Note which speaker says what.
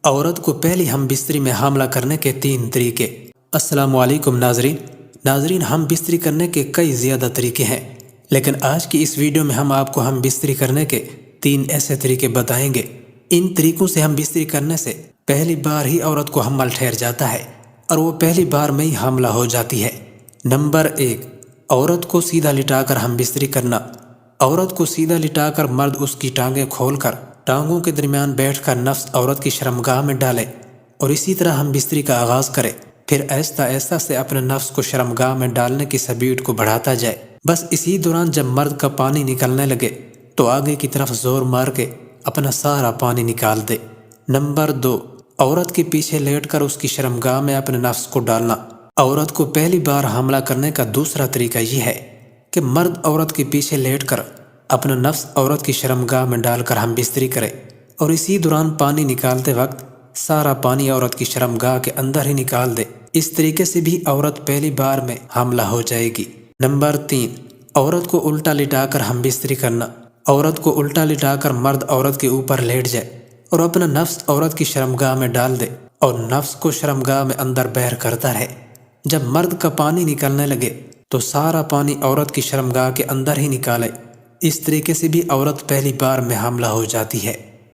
Speaker 1: عورت کو پہلی ہم بستری میں حاملہ کرنے کے 3 طریقے۔ السلام علیکم ناظرین، ہم بستری کرنے کے کئی زیادہ طریقے ہیں، لیکن آج کی اس ویڈیو میں ہم آپ کو ہم بستری کرنے کے 3 ایسے طریقے بتائیں گے۔ ان طریقوں سے ہم بستری کرنے سے پہلی بار ہی عورت کو حمل ٹھہر جاتا ہے اور وہ پہلی بار میں ہی حاملہ ہو جاتی ہے۔ نمبر 1، عورت کو سیدھا لٹا کر ہم بستری کرنا۔ عورت کو سیدھا لٹا کر مرد اس کی ٹانگیں کھول کر ٹانگوں کے درمیان بیٹھ کر نفس عورت کی شرمگاہ میں ڈالے اور اسی طرح ہم بستری کا آغاز کرے، پھر آہستہ آہستہ سے اپنے نفس کو شرمگاہ میں ڈالنے کی سپیڈ کو بڑھاتا جائے۔ بس اسی دوران جب مرد کا پانی نکلنے لگے تو آگے کی طرف زور مار کے اپنا سارا پانی نکال دے۔ نمبر 2، عورت کے پیچھے لیٹ کر اس کی شرمگاہ میں اپنے نفس کو ڈالنا۔ عورت کو پہلی بار حاملہ کرنے کا دوسرا طریقہ یہ ہے کہ مرد عورت کے پیچھے لیٹ کر اپنا نفس عورت کی شرمگاہ میں ڈال کر ہم بستری کرے اور اسی دوران پانی نکالتے وقت سارا پانی عورت کی شرمگاہ کے اندر ہی نکال دے۔ اس طریقے سے بھی عورت پہلی بار میں حاملہ ہو جائے گی۔ نمبر 3، عورت کو الٹا لٹا کر ہم بستری کرنا۔ عورت کو الٹا لٹا کر مرد عورت کے اوپر لیٹ جائے اور اپنا نفس عورت کی شرمگاہ میں ڈال دے اور نفس کو شرمگاہ میں اندر بہر کرتا رہے۔ جب مرد کا پانی نکلنے لگے تو سارا پانی عورت کی شرمگاہ کے اندر ہی نکالے۔ اس طریقے سے بھی عورت پہلی بار میں حاملہ ہو جاتی ہے۔